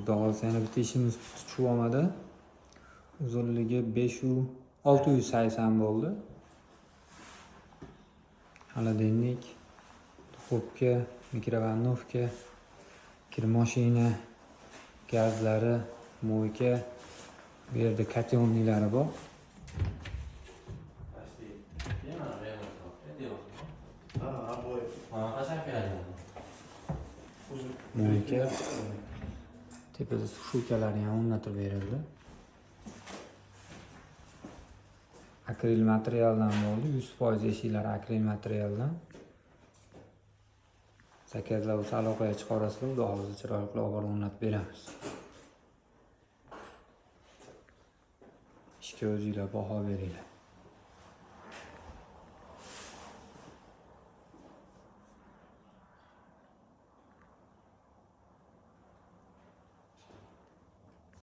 Xudo xohlasa yana bitta ishimiz tushib olmadi. Uzunligi 680 bo'ldi. Холодильник, duxovka, mikrovolnovka, kir mashina, gazlari, mo'yka, bu yerda kotyolnilari bor. Mo'yka, tepada sushukalari ham o'rnatib berildi. Akril materialdan bo'ldi, 100% eshiklari akril materialdan. Zakazlar bo'lsa aloqaga chiqarasizlar, xudo xohlasa chiroyli olib o'rnatib beramiz. Ishga o'zinglar baho beringlar.